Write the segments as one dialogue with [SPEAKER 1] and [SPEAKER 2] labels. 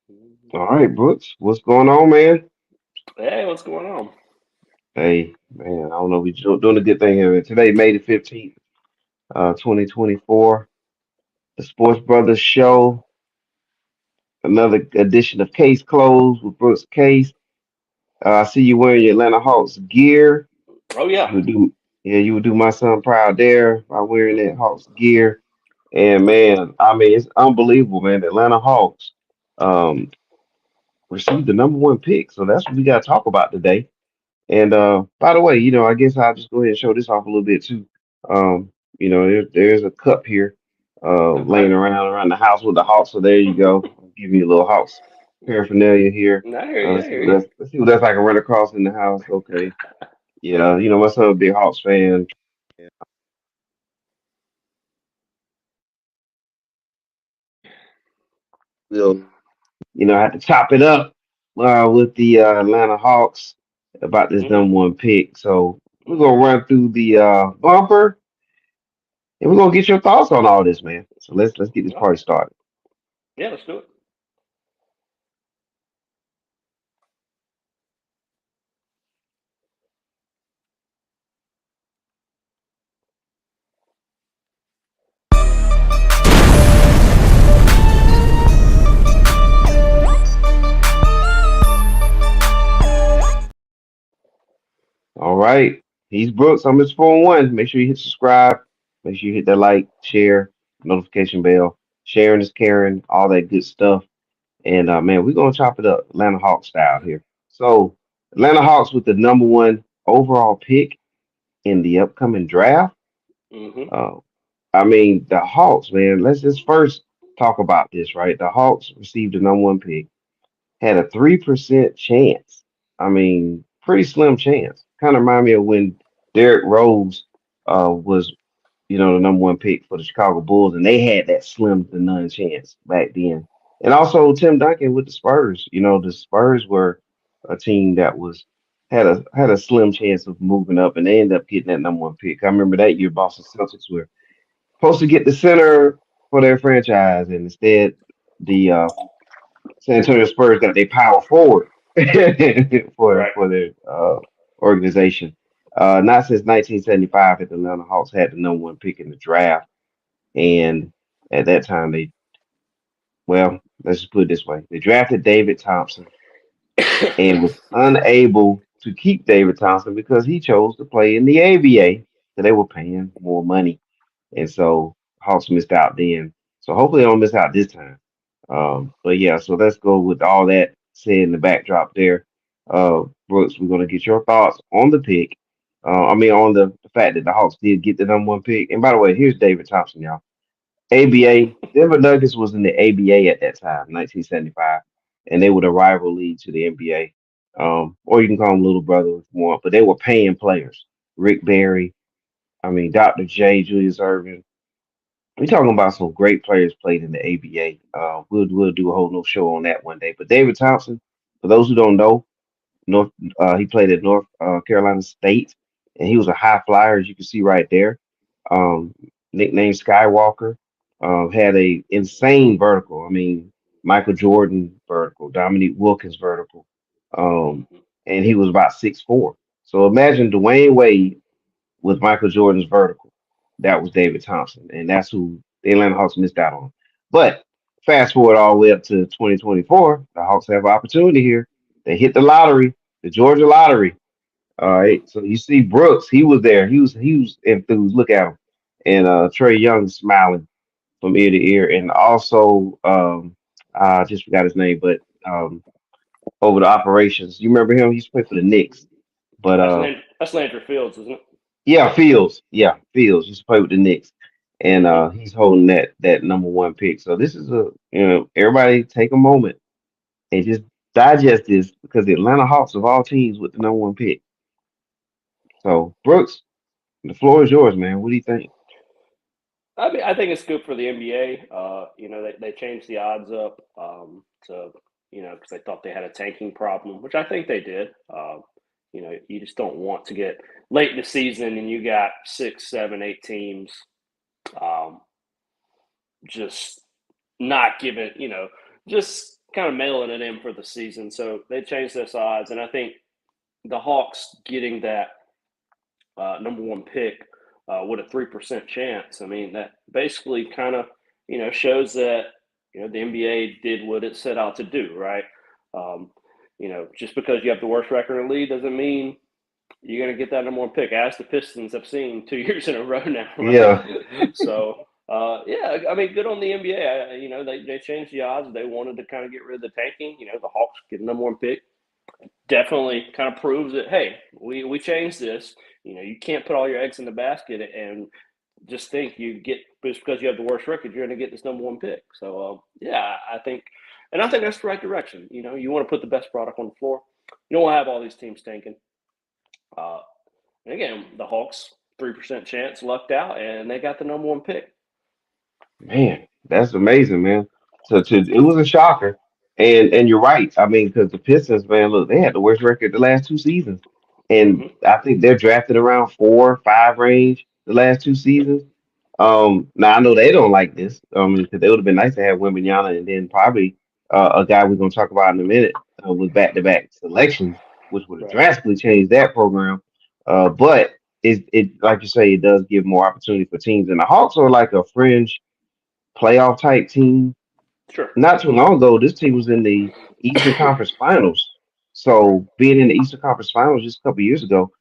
[SPEAKER 1] All right, Brooks, what's going on, man?
[SPEAKER 2] Hey, what's going on?
[SPEAKER 1] Hey, man, I don't know. We doing a good thing here. Today, May the 15th, 2024. The Sports Brothas Show, another edition of Case Closed with Brooks Case. I see you wearing your Atlanta Hawks gear.
[SPEAKER 2] Oh yeah,
[SPEAKER 1] You would do, yeah, you would do my son proud there by wearing that Hawks gear. And man, I mean, it's unbelievable, man. The Atlanta Hawks um, received the number one pick, so that's what we got to talk about today. And by the way, I guess I'll just go ahead and show this off a little bit too. There's a cup here
[SPEAKER 2] okay.
[SPEAKER 1] laying around the house with the Hawks. So there you go. I'll give you a little Hawks paraphernalia here.
[SPEAKER 2] I hear you. I
[SPEAKER 1] Let's see
[SPEAKER 2] hear
[SPEAKER 1] what
[SPEAKER 2] you.
[SPEAKER 1] let's see what that's I can run across in the house. Okay. Yeah, my son's a big Hawks fan. We'll, have to chop it up with the Atlanta Hawks about this
[SPEAKER 2] hmm
[SPEAKER 1] number one pick. So we're gonna run through the bumper. And we're gonna get your thoughts on all this, man. So let's get this
[SPEAKER 2] All right.
[SPEAKER 1] party started.
[SPEAKER 2] Yeah, let's do it.
[SPEAKER 1] All right. He's Brooks. I'm Mr. 401. Make sure you hit subscribe. Make sure you hit that like, share, notification bell. Sharing is caring, all that good stuff. And man, we're gonna chop it up Atlanta Hawks style here. So Atlanta Hawks with the number one overall pick in the upcoming draft.
[SPEAKER 2] hmm
[SPEAKER 1] Uh, I mean, the Hawks, man. Let's just first talk about this, right? The Hawks received the number one pick, had a 3% chance. I mean, pretty slim chance. Kind of remind me of when Derrick Rose was, the number one pick for the Chicago Bulls, and they had that slim to none chance back then. And also Tim Duncan with the Spurs. The Spurs were a team that was had a slim chance of moving up, and they ended up getting that number one pick. I remember that year Boston Celtics were supposed to get the center for their franchise, and instead the San Antonio Spurs got their power forward for
[SPEAKER 2] Right.
[SPEAKER 1] their organization. Not since 1975 had the Atlanta Hawks had the number one pick in the draft, and at that time let's just put it this way: they drafted David Thompson and was unable to keep David Thompson because he chose to play in the ABA, so they were paying more money, and so Hawks missed out then. So hopefully they don't miss out this time. But yeah, so let's go with all that said in the backdrop there. Brooks, we're gonna get your thoughts on the pick. On the fact that the Hawks did get the number one pick. And by the way, here's David Thompson, y'all. ABA, Denver Nuggets was in the ABA at that time, 1975, and they were the rival league to the NBA. Or you can call them little brother if you want, but they were paying players. Rick Barry, Dr. J, Julius Erving, we're talking about some great players played in the ABA. We'll do a whole new show on that one day. But David Thompson, for those who don't know, North he played at North Carolina State, and he was a high flyer, as you can see right there. Um, Nicknamed Skywalker, had a insane vertical. Michael Jordan vertical, Dominique Wilkins vertical, um,
[SPEAKER 2] hmm
[SPEAKER 1] and he was about 6'4". So imagine Dwayne Wade with Michael Jordan's vertical. That was David Thompson, and that's who the Atlanta Hawks missed out on. But fast forward all the way up to 2024, the Hawks have an opportunity here. They hit the lottery, the Georgia lottery. All
[SPEAKER 2] hmm
[SPEAKER 1] right, so you see Brooks, he was there. He was enthused. Look at him, and Trey Young smiling from ear to ear, and also I just forgot his name, but over the operations. You remember him? He used to play for the Knicks, but
[SPEAKER 2] That's Landry Fields, isn't it?
[SPEAKER 1] yeah, Fields. Yeah, Fields used to play with the Knicks, and
[SPEAKER 2] hmm
[SPEAKER 1] he's holding that number one pick. So this is everybody take a moment and just digest this because the Atlanta Hawks of all teams with the number one pick. So Brooks, the floor is yours, man. What do you think?
[SPEAKER 2] I think it's good for the NBA. They changed the odds up to because they thought they had a tanking problem, which I think they did. You just don't want to get late in the season and you got six, seven, eight teams um, just not giving, just kind of mailing it in for the season. So they changed their odds, and I think the Hawks getting that number one pick with a 3% chance. I mean, that basically kind of shows that the NBA did what it set out to do, right? Just because you have the worst record in the league doesn't mean you're going to get that number one pick, as the Pistons have seen 2 years in a row now, right?
[SPEAKER 1] Yeah.
[SPEAKER 2] So, yeah, I mean, good on the NBA. They changed the odds. They wanted to kind of get rid of the tanking. The Hawks get the number one pick. Definitely kind of proves that, hey, we changed this. You can't put all your eggs in the basket and just think just because you have the worst record, you're going to get this number one pick. So, yeah, I think that's the right direction. You want to put the best product on the floor. You don't want to have all these teams tanking. And again, the Hawks, 3% chance, lucked out, and they got the number one pick.
[SPEAKER 1] Man, that's amazing, man. It was a shocker, and you're right. I mean, because the Pistons, man, look, they had the worst record the last 2 seasons, and
[SPEAKER 2] Mm-hmm.
[SPEAKER 1] I think they're drafted around 4, 5 range the last 2 seasons. Now I know they don't like this. Because it would have been nice to have Wembanyama and then probably a guy we're gonna talk about in a minute with back-to-back selections, which would have
[SPEAKER 2] Right.
[SPEAKER 1] drastically changed that program. But it like you say, it does give more opportunity for teams, and the Hawks are like a fringe playoff type team.
[SPEAKER 2] Sure.
[SPEAKER 1] Not too long ago, this team was in the Eastern Conference Finals.
[SPEAKER 2] Right.
[SPEAKER 1] So being in the Eastern Conference Finals just a couple years ago,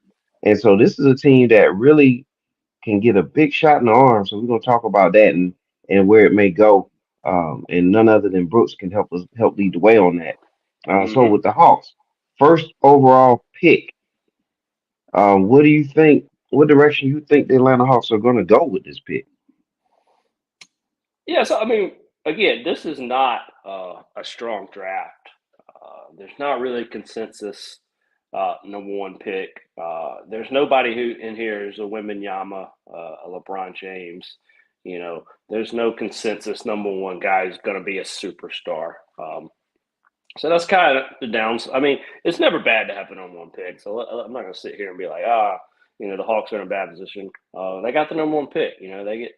[SPEAKER 1] and so this is a team that really can get a big shot in the arm. So we're gonna talk about that and where it may go. And none other than Brooks can help lead the way on that. So
[SPEAKER 2] Mm-hmm.
[SPEAKER 1] with the Hawks, first overall pick, what do you think? What direction you think the Atlanta Hawks are going to go with this pick?
[SPEAKER 2] Yeah, so I mean, again, this is not a strong draft. There's not really consensus number one pick. There's nobody who in here is a Wembanyama, a LeBron James. There's no consensus number one guy who's going to be a superstar. So that's kind of the downs. I mean, it's never bad to have an number one pick. So I'm not going to sit here and be like, the Hawks are in a bad position. They got the number one pick. They get,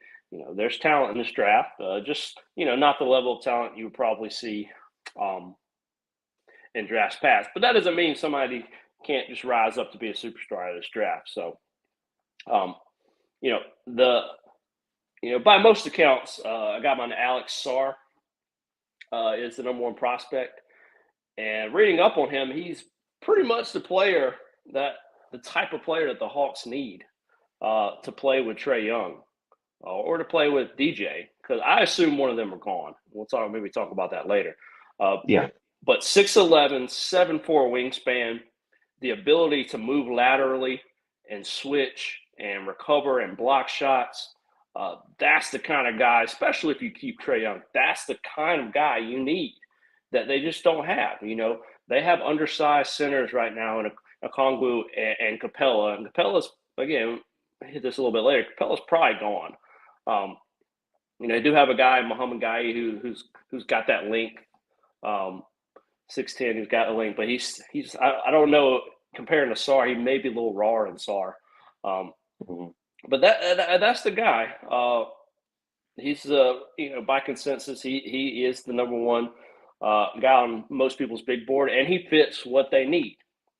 [SPEAKER 2] there's talent in this draft. Just, not the level of talent you would probably see in drafts past. But that doesn't mean somebody can't just rise up to be a superstar of this draft. So, um, you know, the, by most accounts, a guy named Alex Sarr is the number one prospect. And reading up on him, he's pretty much the type of player that the Hawks need to play with Trae Young or to play with DJ, because I assume one of them are gone. We'll maybe talk about that later.
[SPEAKER 1] Yeah.
[SPEAKER 2] But 6'11", 7'4" wingspan, the ability to move laterally and switch and recover and block shots. That's the kind of guy, especially if you keep Trae Young, that's the kind of guy you need that they just don't have. They have undersized centers right now in Okongwu and Capella. And Capella's, again, hit this a little bit later, Capella's probably gone. They do have a guy, Muhammad Guy, who's got that length, 6'10", who's got the length, but he's I don't know, comparing to Sarr, he may be a little rawer than Sarr.
[SPEAKER 1] Mhm.
[SPEAKER 2] But that's the guy. He's by consensus, he is the number one guy on most people's big board, and he fits what they need.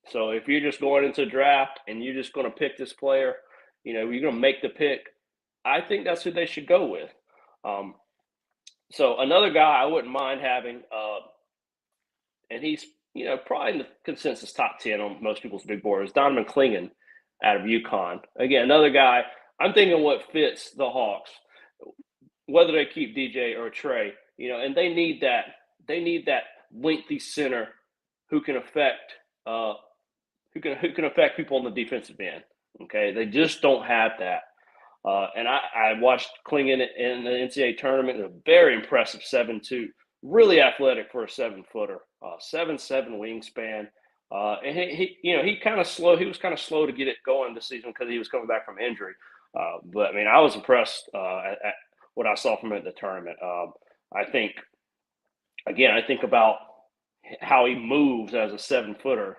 [SPEAKER 2] So if you're just going into a draft and you're just going to pick this player, you're going to make the pick, I think that's who they should go with. So another guy I wouldn't mind having, and he's probably in the consensus top 10 on most people's big board, is Donovan Clingan out of UConn. Again, another guy. I'm thinking what fits the Hawks, whether they keep DJ or Trae, and they need that. They need that lengthy center who can affect who can affect people on the defensive end. Okay, they just don't have that. And I watched Klingon in the NCAA tournament. A very impressive 7'2", really athletic for a 7-footer. 7'7" wingspan. And he kind of slow. He was kind of slow to get it going this season because he was coming back from injury. But I mean, I was impressed at what I saw from him at the tournament. I think about how he moves as a 7-footer.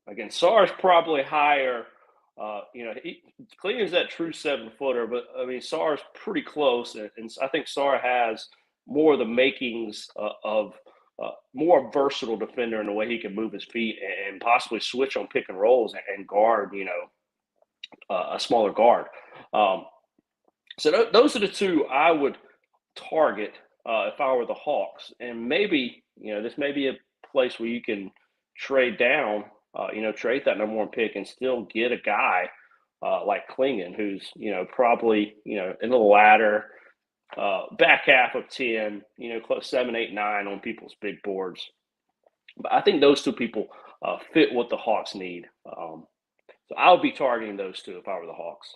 [SPEAKER 2] Again, Sarr's probably higher. Clean's that true 7-footer, but I mean, Sarr's pretty close, and I think Sarr has more of the makings of more versatile defender in the way he can move his feet and possibly switch on pick and rolls and guard, a smaller guard. Um, so those are the two I would target if I were the Hawks. And maybe, this may be a place where you can trade down, trade that number one pick and still get a guy like Klingon, who's, probably, in the latter back half of 10, close 7, 8, 9 on people's big boards. But I think those two people fit what the Hawks need. So I would be targeting those two if I were the Hawks.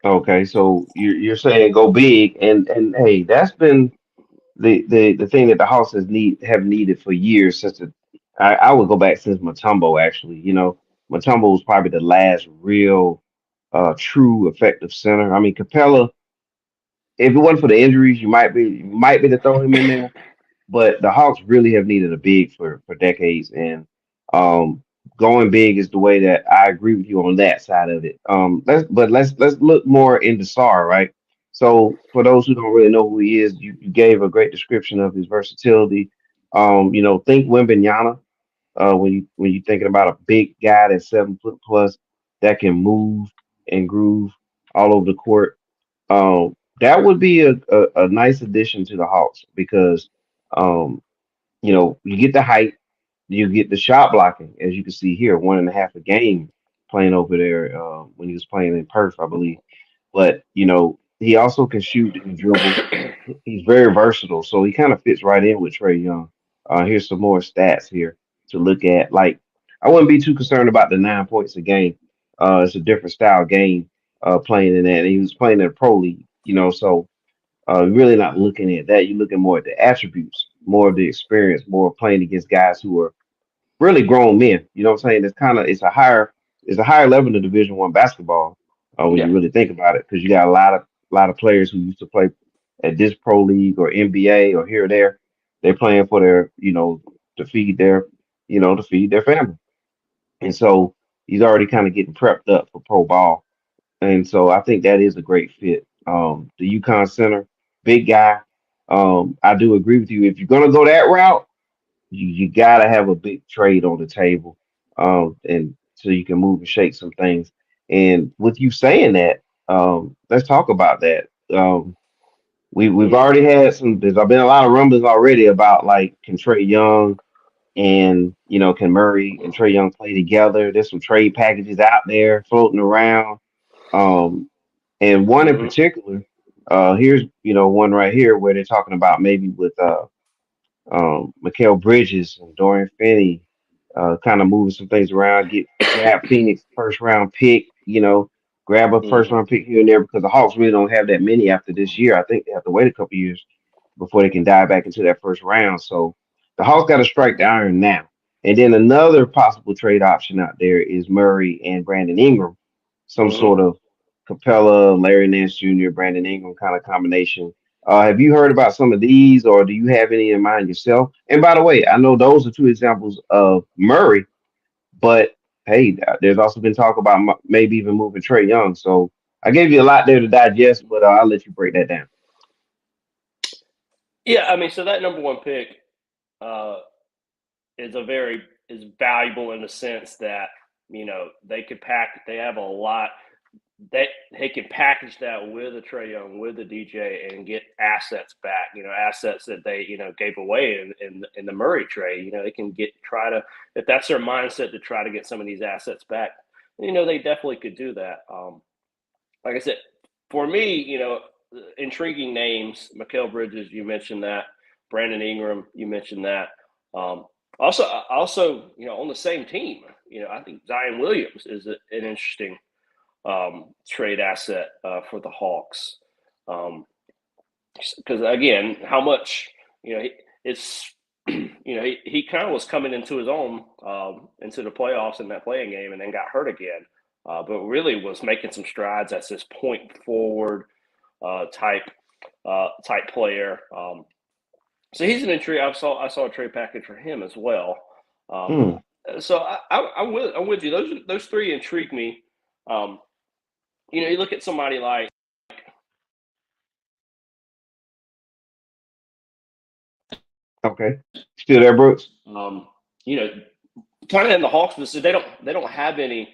[SPEAKER 1] Okay, so you're saying go big, and hey, that's been the thing that the Hawks have needed for years since I would go back since Matumbo actually. Matumbo was probably the last real true effective center. I mean, Capella, if it wasn't for the injuries, you might be to throw him in there. But the Hawks really have needed a big for decades, and um, going big is the way that I agree with you on that side of it. Let's look more into Sarr, right? So for those who don't really know who he is, you gave a great description of his versatility. Think Wembanyama when you thinking about a big guy that's 7 foot plus that can move and groove all over the court. That would be a nice addition to the Hawks because um, you get the height, you get the shot blocking, as you can see here, 1.5 a game playing over there when he was playing in Perth, I believe. But he also can shoot and dribble. He's very versatile, so he kind of fits right in with Trey Young. Here's some more stats here to look at. Like, I wouldn't be too concerned about the 9 points a game. It's a different style game playing in that. And he was playing in a pro league, so really not looking at that. You're looking more at the attributes, more of the experience, more playing against guys who are really grown men. You know what I'm saying? It's a higher level of Division 1 basketball when
[SPEAKER 2] Yeah.
[SPEAKER 1] you really think about it, because you got a lot of players who used to play at this pro league or NBA or here or there. They're playing for their, to feed their family, and so he's already kind of getting prepped up for pro ball, and so I think that is a great fit. The UConn center, big guy. I do agree with you. If you're gonna go that route, you gotta have a big trade on the table, and so you can move and shake some things. And with you saying that, let's talk about that. We've
[SPEAKER 2] Mm-hmm.
[SPEAKER 1] already had some. There's been a lot of rumblings already about like can Trey Young and can Murray and Trey Young play together. There's some trade packages out there floating around, um, and one in
[SPEAKER 2] Mm-hmm.
[SPEAKER 1] particular. Here's one right here where they're talking about maybe with Mikal Bridges and Dorian Finney, kind of moving some things around, grab Phoenix first round pick, grab a first
[SPEAKER 2] Mm-hmm.
[SPEAKER 1] round pick here and there because the Hawks really don't have that many after this year. I think they have to wait a couple years before they can dive back into that first round. So the Hawks got to strike the iron now. And then another possible trade option out there is Murray and Brandon Ingram, some
[SPEAKER 2] Mm-hmm.
[SPEAKER 1] sort of Capella, Larry Nance Jr., Brandon Ingram kind of combination. Have you heard about some of these, or do you have any in mind yourself? And by the way, I know those are two examples of Murray, but hey, there's also been talk about maybe even moving Trey Young. So I gave you a lot there to digest, but I'll let you break that down.
[SPEAKER 2] Yeah, I mean, so that number one pick uh, is valuable in the sense that they have a lot. They can package that with a Trey Young, with a DJ, and get assets back. Assets that they gave away in the Murray trade. They can try to, if that's their mindset, to try to get some of these assets back. They definitely could do that. Like I said, for me, intriguing names. Mikal Bridges, you mentioned that. Brandon Ingram, you mentioned that. Um, also, on the same team, I think Zion Williams is an interesting trade asset for the Hawks. Because again, how much it's he kind of was coming into his own into the playoffs in that playing game, and then got hurt again. But really was making some strides as this point forward type player. So he's an intrigue. I saw a trade package for him as well. Um,
[SPEAKER 1] Hmm.
[SPEAKER 2] so I'm with you. Those three intrigue me. Um, you look at somebody like
[SPEAKER 1] Okay. Still there, Brooks?
[SPEAKER 2] Um, you know, kind of in the Hawks position, they don't have any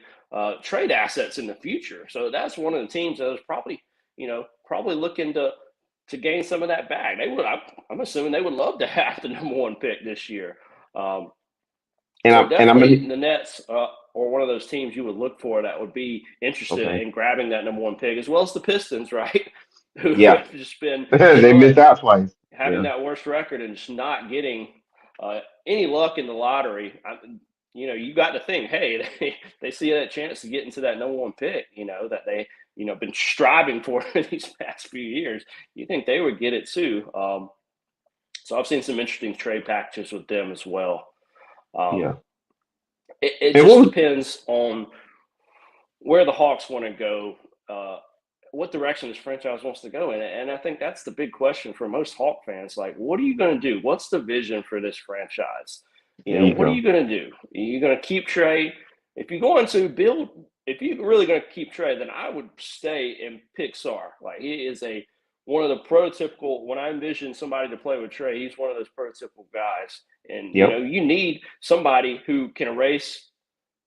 [SPEAKER 2] trade assets in the future. So that's one of the teams that was probably looking to gain some of that back. They would. I'm assuming they would love to have the number one pick this year. Um,
[SPEAKER 1] And
[SPEAKER 2] so
[SPEAKER 1] I'm gonna
[SPEAKER 2] definitely the Nets or one of those teams you would look for that would be interested
[SPEAKER 1] okay.
[SPEAKER 2] in grabbing that number one pick, as well as the Pistons, right? Who
[SPEAKER 1] Yeah.
[SPEAKER 2] have just been
[SPEAKER 1] They missed out twice.
[SPEAKER 2] having
[SPEAKER 1] Yeah.
[SPEAKER 2] that worst record and just not getting any luck in the lottery. You got to think, hey, they see that chance to get into that number one pick, that they, been striving for these past few years. You think they would get it too. So I've seen some interesting trade packages with them as well. Um,
[SPEAKER 1] Yeah.
[SPEAKER 2] it
[SPEAKER 1] And what
[SPEAKER 2] just
[SPEAKER 1] was
[SPEAKER 2] depends on where the Hawks want to go, what direction this franchise wants to go in. And I think that's the big question for most Hawk fans. Like, what are you going to do? What's the vision for this franchise?
[SPEAKER 1] there you
[SPEAKER 2] What are
[SPEAKER 1] go.
[SPEAKER 2] you going to do? Are you going to keep Trey? If you're going to build, if you're really going to keep Trey, then I would stay and pick Sarr. Like, he is one of the prototypical. When I envision somebody to play with Trey, he's one of those prototypical guys. And
[SPEAKER 1] Yep.
[SPEAKER 2] you need somebody who can erase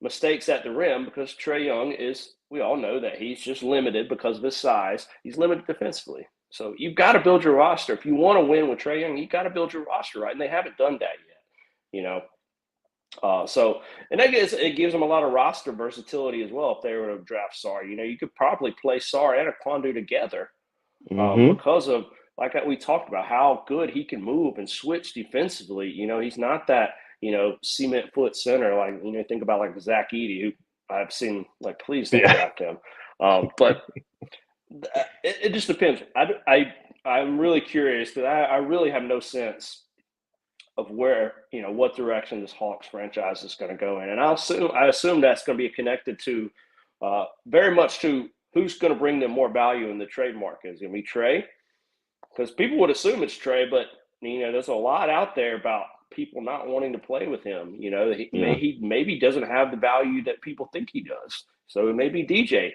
[SPEAKER 2] mistakes at the rim, because Trey Young we all know that he's just limited because of his size. He's limited defensively. So you've got to build your roster. If you want to win with Trey Young, you got to build your roster right. And they haven't done that yet, you know. And it gives them a lot of roster versatility as well if they were to draft Sarr. You could probably play Sarr and Aquandu together
[SPEAKER 1] Mm-hmm.
[SPEAKER 2] because of, like we talked about, how good he can move and switch defensively. He's not that, cement foot center. Like, think about like Zaccharie, who I've seen, like, please don't
[SPEAKER 1] Yeah.
[SPEAKER 2] draft him. But it just depends. I'm really curious because I really have no sense of where, what direction this Hawks franchise is going to go in. And I assume that's going to be connected to very much to who's going to bring them more value in the trade market. Is it going to be Trey? Because people would assume it's Trey, but there's a lot out there about people not wanting to play with him.
[SPEAKER 1] Yeah.
[SPEAKER 2] He maybe doesn't have the value that people think he does. So it may be DJ.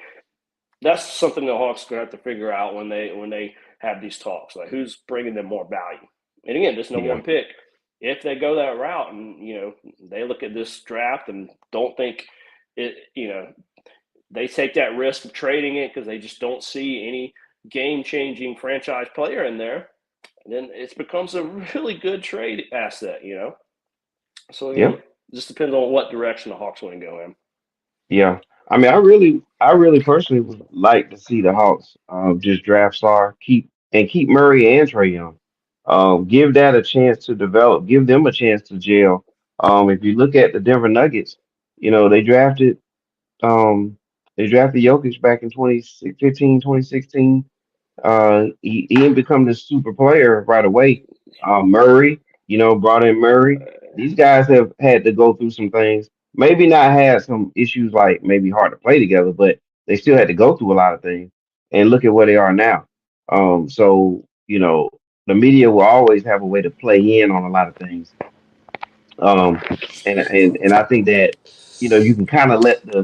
[SPEAKER 2] That's something the Hawks are going to have to figure out when they have these talks. Like, who's bringing them more value? And again, this number
[SPEAKER 1] Yeah.
[SPEAKER 2] one pick, if they go that route and they look at this draft and don't think it, they take that risk of trading it because they just don't see any game-changing franchise player in there, then it becomes a really good trade asset. So again,
[SPEAKER 1] Yeah.
[SPEAKER 2] it just depends on what direction the Hawks want to go in.
[SPEAKER 1] Yeah. I mean, I really personally would like to see the Hawks just draft Sarr, keep Murray and Trey Young. Give that a chance to develop, give them a chance to gel. If you look at the Denver Nuggets, they um they drafted Jokic back in 2015, 2016. He didn't become this super player right away. Murray, brought in Murray. These guys have had to go through some things. Maybe not had some issues like maybe hard to play together, but they still had to go through a lot of things. And look at where they are now. So the media will always have a way to play in on a lot of things. Um, and I think that you can kind of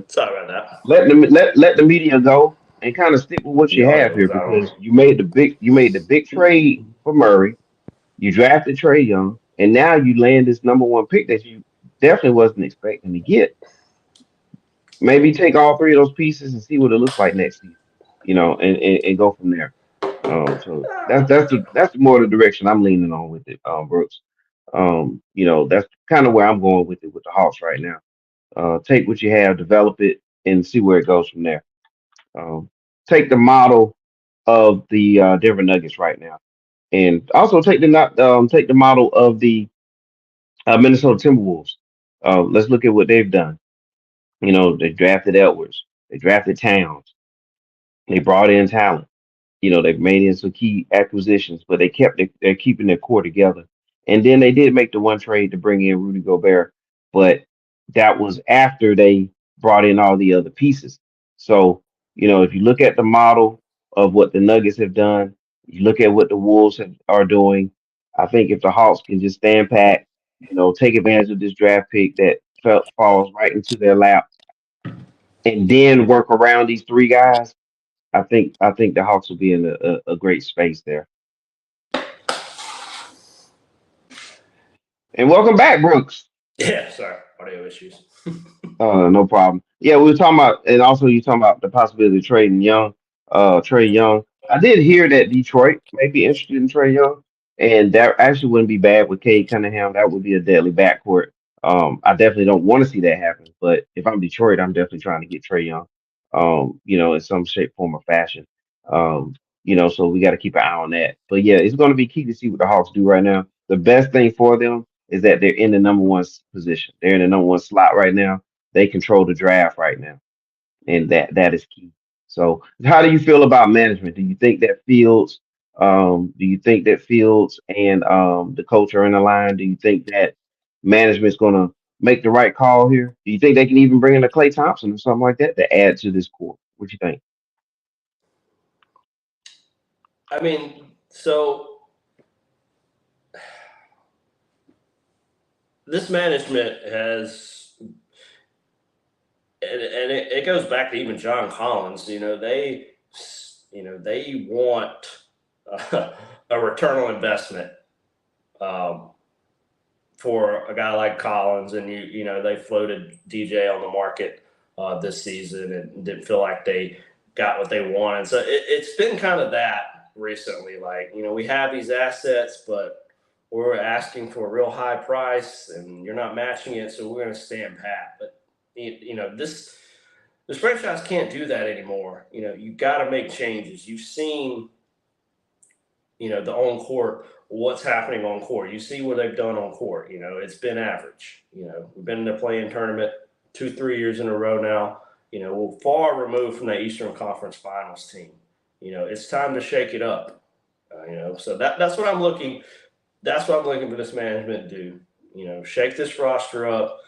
[SPEAKER 2] Sorry about that.
[SPEAKER 1] let the media go and kind of stick with what
[SPEAKER 2] The
[SPEAKER 1] you have
[SPEAKER 2] audio
[SPEAKER 1] here
[SPEAKER 2] was out on.
[SPEAKER 1] because you made the big trade for Murray, you drafted Trey Young, and now you land this number one pick that you definitely wasn't expecting to get. Maybe take all three of those pieces and see what it looks like next season, and go from there. So that's more the direction I'm leaning on with it, Brooks. That's kind of where I'm going with it with the Hawks right now. Take what you have, develop it, and see where it goes from there. Um, take the model of the Denver Nuggets right now, and also take the model of the Minnesota Timberwolves. Let's look at what they've done. They drafted Edwards, they drafted Towns, they brought in talent. They've made in some key acquisitions, but they're keeping their core together. And then they did make the one trade to bring in Rudy Gobert, but that was after they brought in all the other pieces. So, if you look at the model of what the Nuggets have done, you look at what the Wolves are doing, I think if the Hawks can just stand pat, take advantage of this draft pick that falls right into their lap, and then work around these three guys, I think the Hawks will be in a great space there. And welcome back, Brooks.
[SPEAKER 3] Yeah, sorry, audio issues.
[SPEAKER 1] No problem. Yeah, we were talking about, and also you talking about the possibility of trading Young, Trey Young. I did hear that Detroit may be interested in Trey Young, and that actually wouldn't be bad with Cade Cunningham. That would be a deadly backcourt. I definitely don't want to see that happen, but if I'm Detroit, I'm definitely trying to get Trey Young, in some shape, form, or fashion. So we got to keep an eye on that. But yeah, it's going to be key to see what the Hawks do right now. The best thing for them is that they're in the number one position. They're in the number one slot right now. They control the draft right now, and that is key. So, how do you feel about management? Do you think that Fields and the coach are in the line? Do you think that management's going to make the right call here? Do you think they can even bring in a Clay Thompson or something like that to add to this core? What you think?
[SPEAKER 3] I mean, so this management has, and it goes back to even John Collins. They want a return on investment um, for a guy like Collins, and they floated DJ on the market this season and didn't feel like they got what they wanted. So it's been kind of that recently. Like, we have these assets, but we're asking for a real high price, and you're not matching it, so we're going to stand pat. But this franchise can't do that anymore. You got to make changes. You've seen the on court, what's happening on court. You see what they've done on court. It's been average. We've been in the play-in tournament 2-3 years in a row now. We're far removed from that Eastern Conference Finals team. It's time to shake it up. So that's what I'm looking. That's what I'm looking for this management to do. Shake this roster up.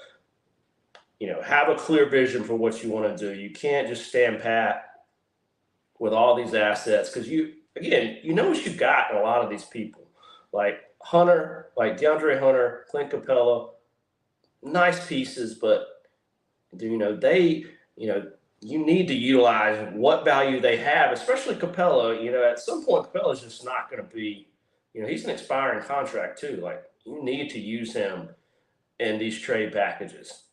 [SPEAKER 3] Have a clear vision for what you want to do. You can't just stand pat with all these assets because you know what you've got in a lot of these people. Like Hunter, like DeAndre Hunter, Clint Capella, nice pieces, but you need to utilize what value they have, especially Capella. At some point Capella's just not going to be, he's an expiring contract too. Like, you need to use him in these trade packages.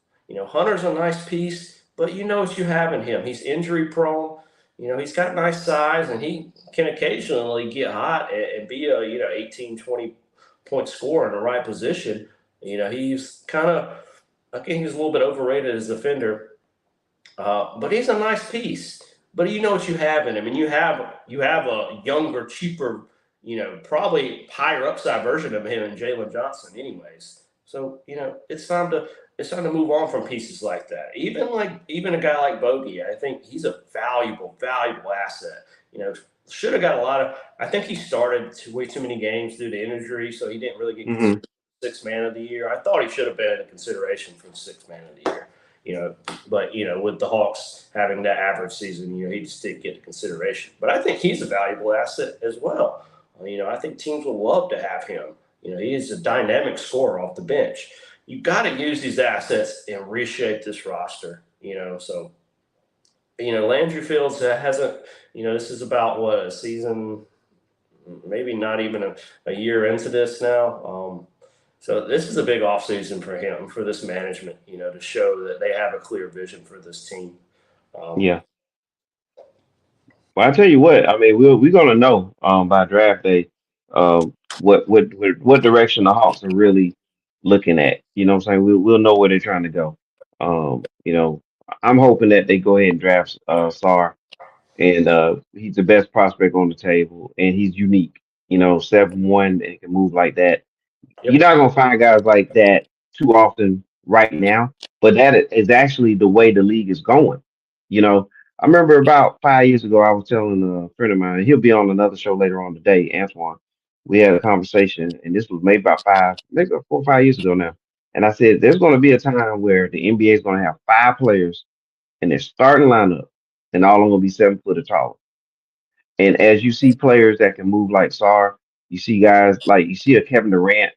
[SPEAKER 3] Hunter's a nice piece, but you know what you have in him. He's injury prone. He's got nice size, and he can occasionally get hot and be a 18, 20-point scorer in the right position. He's kind of, I think he's a little bit overrated as a defender, but he's a nice piece. But you know what you have in him, and you have a younger, cheaper, probably higher upside version of him in Jalen Johnson, anyways. So it's time to move on from pieces like that. Even a guy like Bogey, I think he's a valuable asset. Should have got a lot of. I think he started way too many games due to injury, so he didn't really get
[SPEAKER 1] Hmm.
[SPEAKER 3] considered sixth man of the year. I thought he should have been in consideration for the sixth man of the year. But with the Hawks having that average season, he just didn't get the consideration. But I think he's a valuable asset as well. I think teams would love to have him. He is a dynamic scorer off the bench. You got to use these assets and reshape this roster. So Landry Fields hasn't. This is about what, a season, maybe not even a year into this now. So this is a big offseason for him, for this management. To show that they have a clear vision for this team. Um,
[SPEAKER 1] Yeah. Well, I tell you what. I mean, we're gonna know by draft day what direction the Hawks are really looking at. You know what I'm saying? We'll know where they're trying to go. I'm hoping that they go ahead and draft Sarr, and he's the best prospect on the table, and he's unique. 7'1" and can move like that. You're
[SPEAKER 3] yep.
[SPEAKER 1] not gonna find guys like that too often right now, but that is actually the way the league is going. I remember about 5 years ago, I was telling a friend of mine, he'll be on another show later on today, Antoine. We had a conversation, and this was maybe about maybe about 4 or 5 years ago now. And I said, there's going to be a time where the NBA is going to have five players in their starting lineup, and all of them going to be 7 foot or taller. And as you see players that can move like Sarr, you see guys like you see a Kevin Durant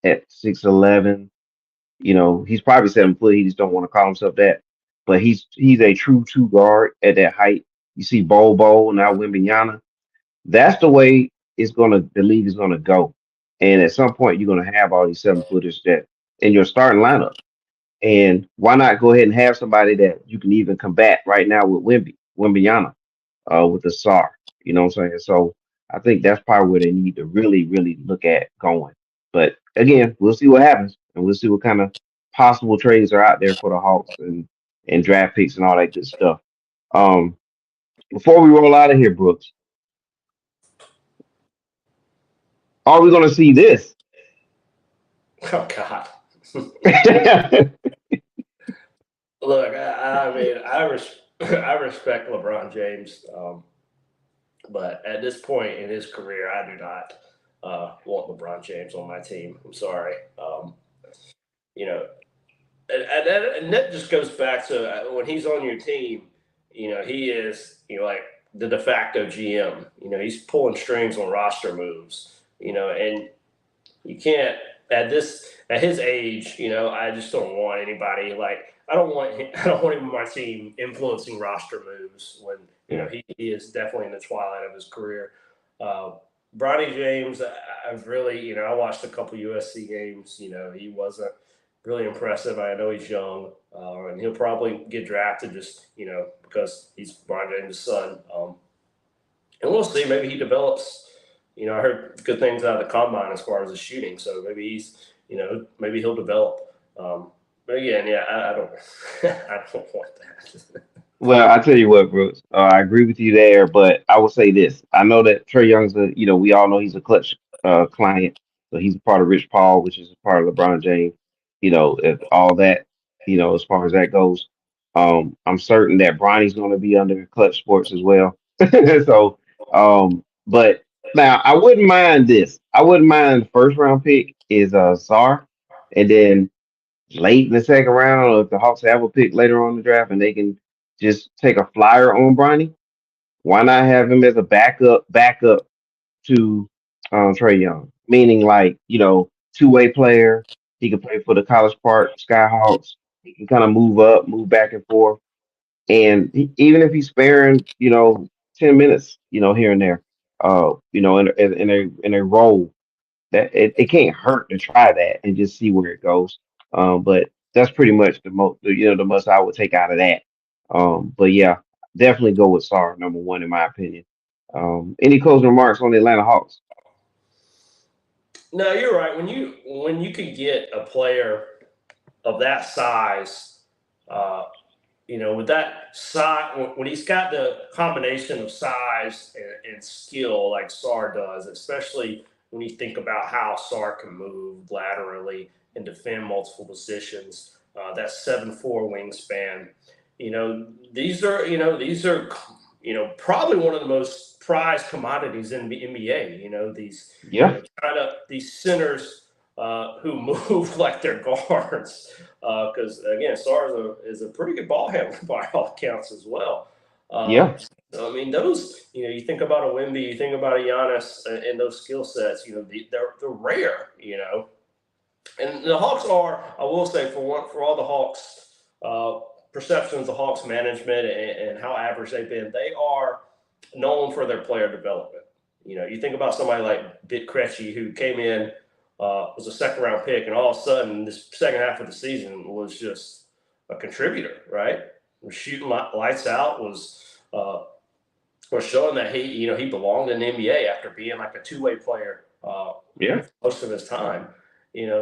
[SPEAKER 1] at 6'11". He's probably 7 foot. He just don't want to call himself that. But he's a true two guard at that height. You see Bobo now Wimbignana. That's the way the league is gonna go. And at some point, you're going to have all these 7-footers that in your starting lineup. And why not go ahead and have somebody that you can even combat right now with Wimbyana, with the Sarr. You know what I'm saying? So I think that's probably where they need to really, really look at going. But again, we'll see what happens, and we'll see what kind of possible trades are out there for the Hawks and draft picks and all that good stuff. Um, Before we roll out of here, Brooks, are we going to see this?
[SPEAKER 3] Oh God.
[SPEAKER 1] Yeah,
[SPEAKER 3] Look, I mean, I respect LeBron James, but at this point in his career, I do not want LeBron James on my team. I'm sorry. You know, and that just goes back to when he's on your team. He is like the de facto GM. He's pulling strings on roster moves. And you can't at his age. I just don't want anybody like I don't want him on my team influencing roster moves when he is definitely in the twilight of his career. Uh, Bronny James, I've really I watched a couple USC games. He wasn't really impressive. I know he's young, and he'll probably get drafted just because he's Bronny James' son. And we'll see. Maybe he develops. I heard good things out of the combine as far as the shooting. So maybe maybe he'll develop. But again, yeah, I don't, I don't want that.
[SPEAKER 1] well, I tell you what, Brooks, I agree with you there, but I will say this: I know that Trey Young's we all know he's a clutch client, so he's a part of Rich Paul, which is a part of LeBron James. If all that, as far as that goes, I'm certain that Bronny's going to be under Clutch Sports as well. So, but now I wouldn't mind this. I wouldn't mind the first round pick is Sarr, and then late in the second round, or if the Hawks have a pick later on in the draft and they can just take a flyer on Bronny, why not have him as a backup to Trey Young? Meaning, like, two-way player. He can play for the College Park Skyhawks. He can kind of move up, move back and forth. And even if he's sparing, 10 minutes, here and there, in a role, that it can't hurt to try that and just see where it goes. But that's pretty much the most I would take out of that. But yeah, definitely go with Sarr number one in my opinion. Any closing remarks on the Atlanta Hawks?
[SPEAKER 3] No, you're right. When you can get a player of that size, uh, with that size, when he's got the combination of size and skill like Sarr does, especially when you think about how Sarr can move laterally and defend multiple positions, that 7'4" wingspan. These are probably one of the most prized commodities in the NBA. These
[SPEAKER 1] Yeah,
[SPEAKER 3] these centers who move like they're guards. Because again, Sarr is a pretty good ball handler by all accounts as well. Um,
[SPEAKER 1] yeah,
[SPEAKER 3] so, I mean, those you think about a Wemby, you think about a Giannis, and those skill sets. They're rare. And the Hawks are, I will say, for all the Hawks perceptions of Hawks management and how average they've been, they are known for their player development. You think about somebody like Bit Krejci, who came in, was a second round pick, and all of a sudden, this second half of the season was just a contributor, right? Was shooting lights out, was showing that he belonged in the NBA after being like a two-way player
[SPEAKER 1] yeah,
[SPEAKER 3] most of his time.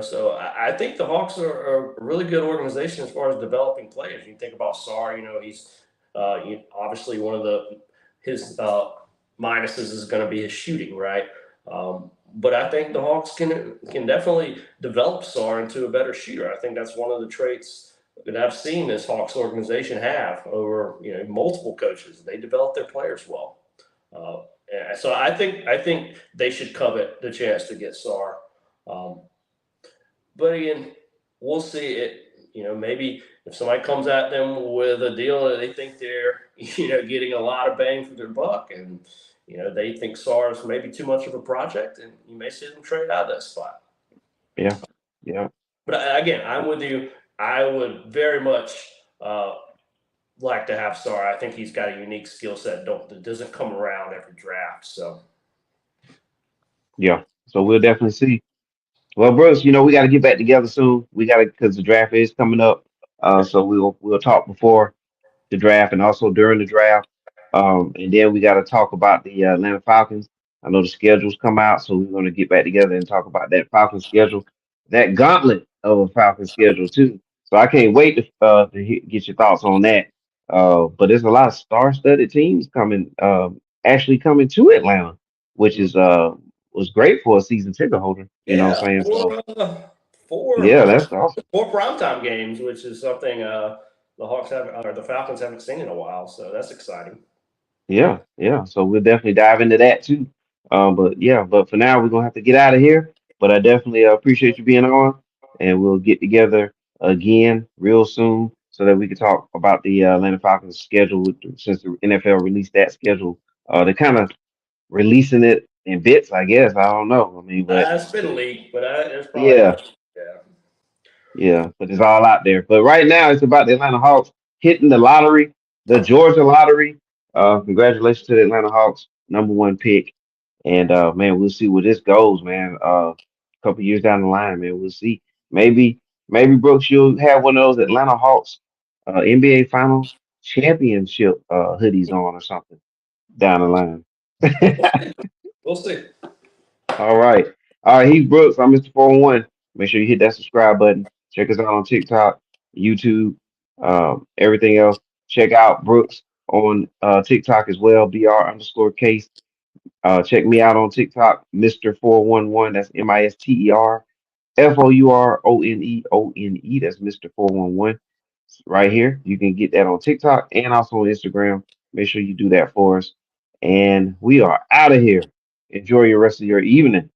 [SPEAKER 3] So I think the Hawks are a really good organization as far as developing players. You think about Sarr, he's obviously one of his minuses is going to be his shooting, right? But I think the Hawks can definitely develop Sarr into a better shooter. I think that's one of the traits that I've seen this Hawks organization have over multiple coaches. They develop their players well. So I think they should covet the chance to get Sarr. Um, but again, we'll see it. Maybe if somebody comes at them with a deal that they think they're, getting a lot of bang for their buck, and they think SAR is maybe too much of a project, and you may see them trade out of that spot.
[SPEAKER 1] yeah, yeah.
[SPEAKER 3] But again, I'm with you. I would very much like to have SAR. I think he's got a unique skill set that doesn't come around every draft. So
[SPEAKER 1] Yeah. So we'll definitely see. Well, Brooks, we got to get back together soon. We got to because the draft is coming up. So we'll talk before the draft and also during the draft. And then we got to talk about the Atlanta Falcons. I know the schedules come out, so we're going to get back together and talk about that Falcons schedule, that gauntlet of a Falcons schedule too. So I can't wait to get your thoughts on that. But there's a lot of star-studded teams coming, actually coming to Atlanta, which is was great for a season ticket holder. You know what
[SPEAKER 3] Yeah,
[SPEAKER 1] I'm saying? So
[SPEAKER 3] four
[SPEAKER 1] yeah, that's awesome.
[SPEAKER 3] four primetime games, which is something the Hawks have or the Falcons haven't seen in a while. So that's exciting.
[SPEAKER 1] Yeah, yeah. So we'll definitely dive into that too. But yeah, but for now we're gonna have to get out of here. But I definitely appreciate you being on, and we'll get together again real soon so that we can talk about the Atlanta Falcons schedule since the NFL released that schedule. They're kind of releasing it in bits, I guess. I don't know. I mean, but
[SPEAKER 3] It's been leaked, but it's probably
[SPEAKER 1] yeah,
[SPEAKER 3] yeah.
[SPEAKER 1] yeah, but it's all out there. But right now, it's about the Atlanta Hawks hitting the lottery, the Georgia lottery. Congratulations to the Atlanta Hawks, number one pick. And man, we'll see where this goes, man. A couple years down the line, man, we'll see. Maybe, maybe Brooks, you'll have one of those Atlanta Hawks NBA Finals championship hoodies on or something down the line.
[SPEAKER 3] We'll see. We'll see.
[SPEAKER 1] All right. All right. He's Brooks. I'm Mr. 401. Make sure you hit that subscribe button. Check us out on TikTok, YouTube, everything else. Check out Brooks on TikTok as well, BR underscore case. Check me out on TikTok, Mr. 411. That's MisterFourOneone. That's Mr. 411 right here. You can get that on TikTok and also on Instagram. Make sure you do that for us. And we are out of here. Enjoy your rest of your evening.